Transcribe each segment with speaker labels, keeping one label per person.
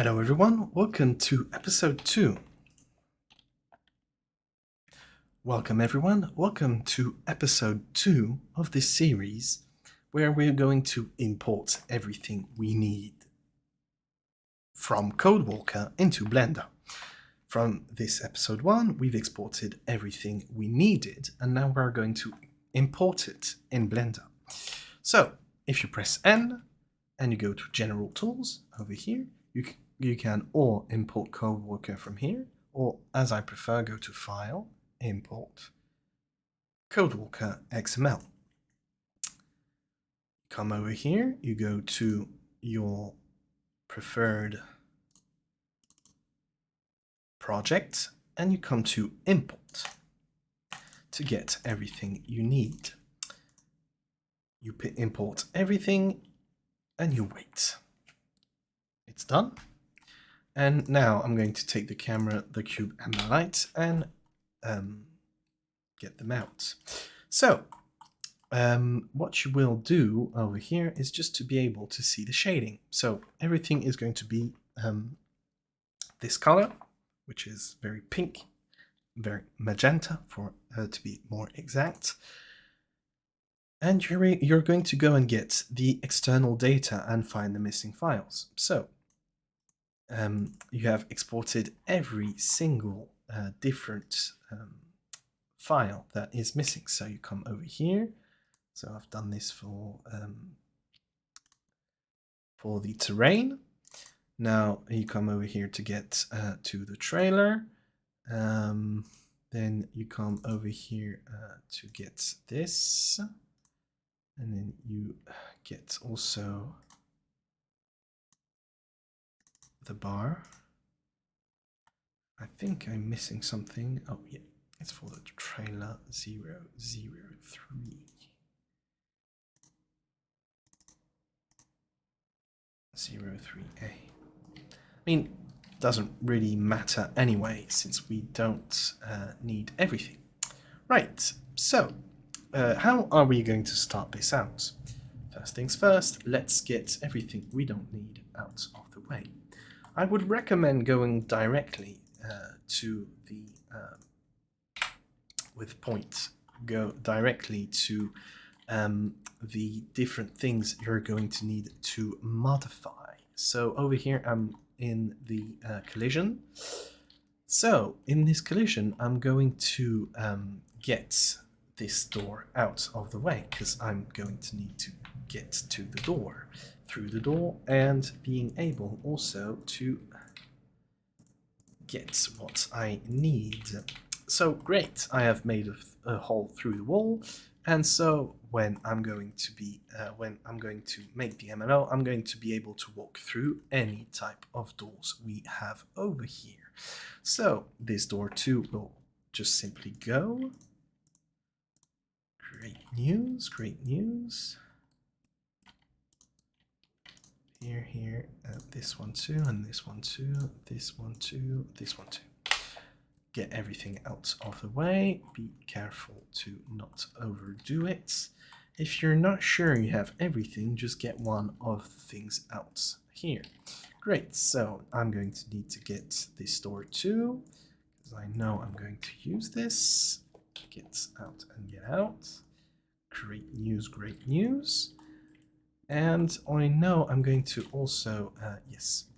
Speaker 1: Hello everyone, welcome to episode 2. Welcome everyone, welcome to episode 2 of this series where we're going to import everything we need from CodeWalker into Blender. From this episode 1, we've exported everything we needed and now we're going to import it in Blender. So, if you press N and you go to General Tools over here, you can or import CodeWalker from here, or as I prefer, go to File, Import, CodeWalker XML. Come over here, you go to your preferred project, and you come to Import to get everything you need. You import everything, and you wait. It's done. And now I'm going to take the camera, the cube, and the light and get them out. So, what you will do over here is just to be able to see the shading. So everything is going to be this color, which is very pink, very magenta for to be more exact. And you're going to go and get the external data and find the missing files. So you have exported every single different file that is missing. So you come over here. So I've done this for the terrain. Now you come over here to get to the trailer. Then you come over here to get this. And then you get also the bar. I think I'm missing something. Oh, yeah, it's for the trailer 003. 03A. I mean, it doesn't really matter anyway, since we don't need everything. Right, so how are we going to start this out? First things first, let's get everything we don't need out of the way. I would recommend going directly to the, with point, go directly to the different things you're going to need to modify. So over here I'm in the collision. So in this collision I'm going to get this door out of the way because I'm going to need to get to the door, through the door, and being able also to get what I need. So great, I have made a hole through the wall, and so when I'm going to make the MLO, I'm going to be able to walk through any type of doors we have over here. So this door 2 will just simply go. Great news, great news. Here, this one too, and this one too, this one too, this one too. Get everything out of the way. Be careful to not overdo it. If you're not sure you have everything, just get one of the things out here. Great, so I'm going to need to get this door too, because I know I'm going to use this. Get out and get out. Great news, great news. And I know I'm going to also,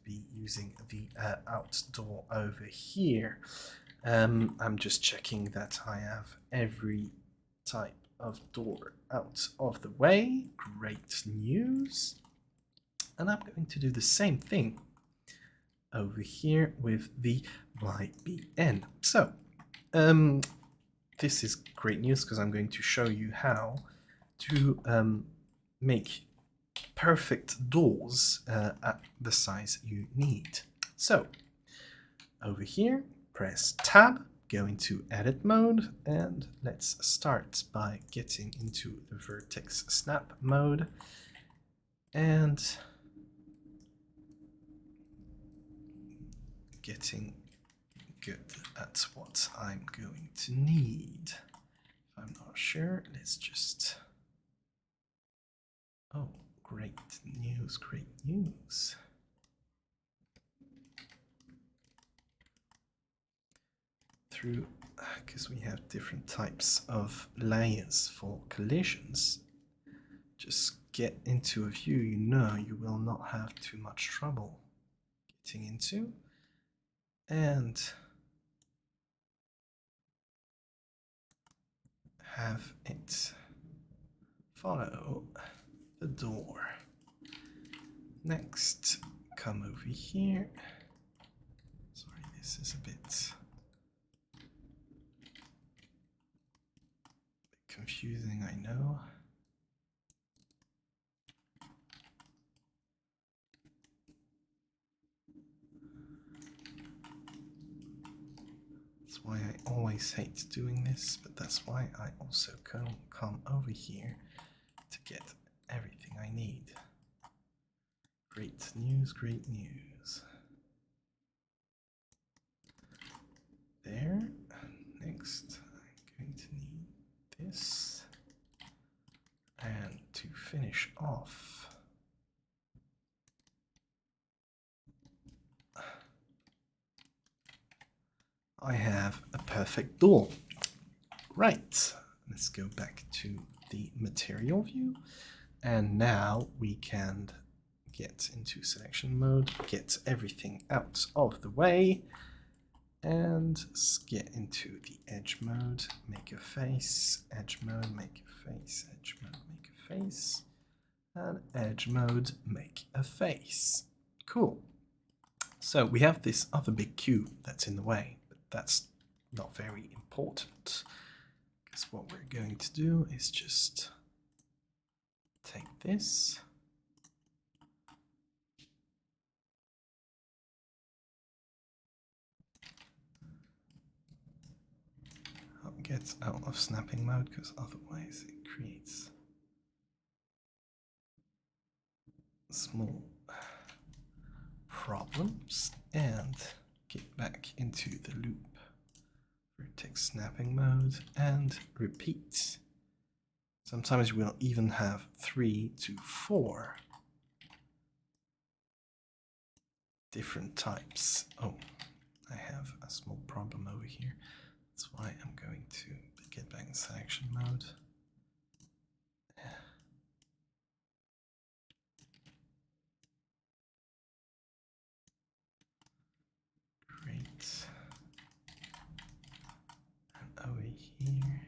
Speaker 1: be using the outdoor over here. I'm just checking that I have every type of door out of the way. Great news. And I'm going to do the same thing over here with the YBN. So, this is great news because I'm going to show you how to make perfect doors at the size you need. So, over here, press Tab, go into Edit mode, and let's start by getting into the Vertex Snap mode, and getting good at what I'm going to need. If I'm not sure, let's just... Oh, great news, great news. through, because we have different types of layers for collisions. Just get into a view you know you will not have too much trouble getting into, and have it follow the door. Next, come over here. Sorry, this is a bit confusing, I know. That's why I always hate doing this, but that's why I also come over here to get everything I need. Great news, great news. There. Next, I'm going to need this. And to finish off, I have a perfect door. Right, let's go back to the material view, and now we can get into selection mode, get everything out of the way, and get into the edge mode, make a face, edge mode, make a face, edge mode, make a face, and edge mode, make a face. Cool. So we have this other big cube that's in the way, but that's not very important, because what we're going to do is just take this, get out of snapping mode, because otherwise it creates small problems, and get back into the loop. Vertex snapping mode and repeat. Sometimes we'll even have 3 to 4 different types. Oh, I have a small problem over here. That's why I'm going to get back in selection mode. Great. And over here.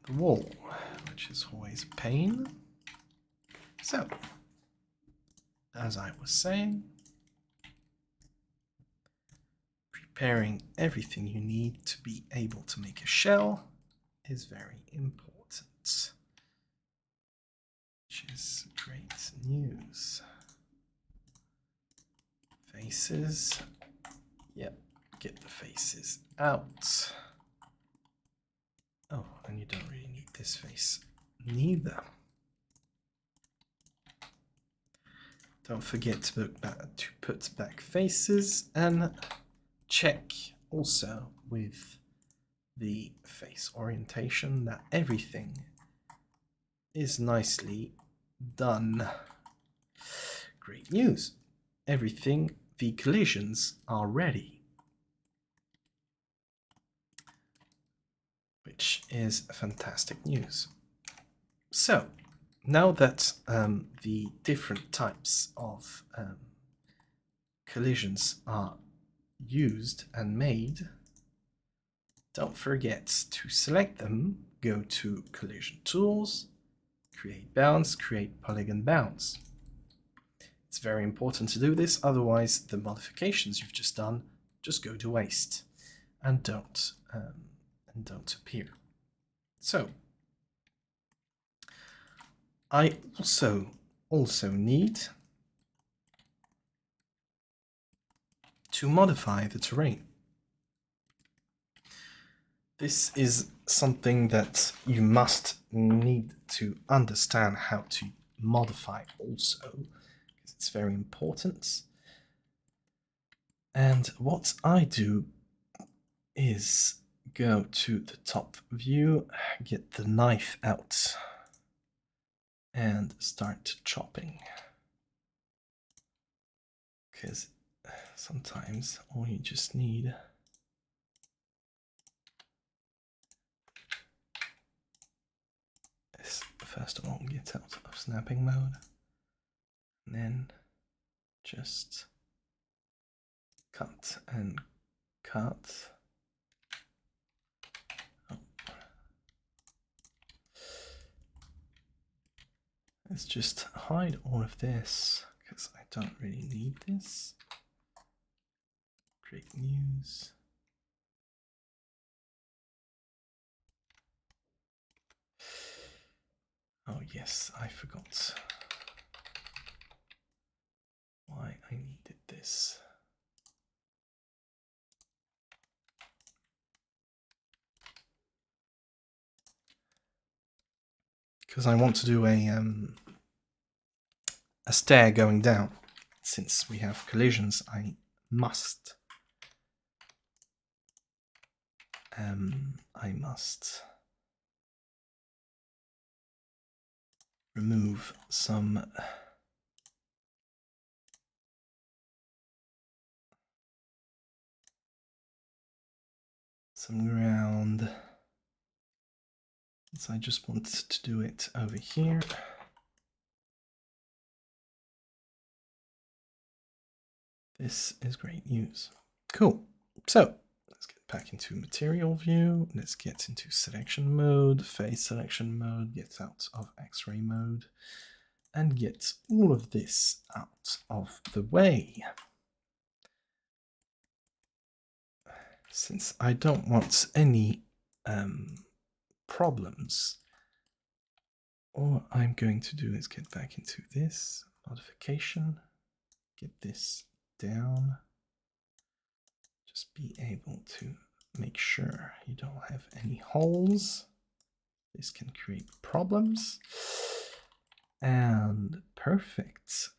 Speaker 1: The wall, which is always a pain. So, as I was saying, preparing everything you need to be able to make a shell is very important, which is great news. Faces, yep, get the faces out. Oh, and you don't really need this face neither. Don't forget to put back faces, and check also with the face orientation that everything is nicely done. Great news. Everything, the collisions are ready, which is fantastic news. So, now that the different types of collisions are used and made, don't forget to select them, go to Collision Tools, Create Bounds, Create Polygon Bounds. It's very important to do this, otherwise the modifications you've just done just go to waste and don't appear. So, I also need to modify the terrain. This is something that you must need to understand how to modify also, because it's very important. And what I do is go to the top view, get the knife out, and start chopping. because sometimes all you just need is, first of all, get out of snapping mode, and then just cut and cut. Oh. Let's just hide all of this because I don't really need this. Great news. Oh yes, I forgot why I needed this. Because I want to do a stair going down. Since we have collisions, I must remove some ground. So I just want to do it over here. This is great news. Cool. So let's get back into material view. Let's get into selection mode, face selection mode, get out of X-ray mode, and get all of this out of the way. Since I don't want any problems, all I'm going to do is get back into this modification, get this down, just be able to make sure you don't have any holes. This can create problems. And perfect.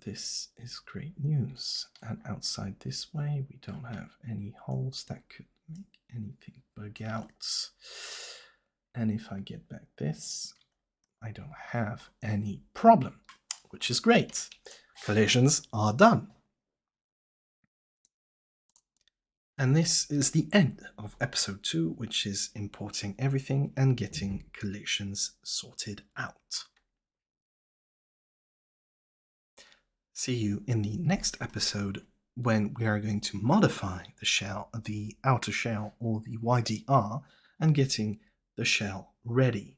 Speaker 1: This is great news. And outside this way, we don't have any holes that could make anything bug out. And if I get back this, I don't have any problem, which is great. Collisions are done. And this is the end of episode 2, which is importing everything and getting collisions sorted out. See you in the next episode when we are going to modify the shell, the outer shell or the YDR, and getting the shell ready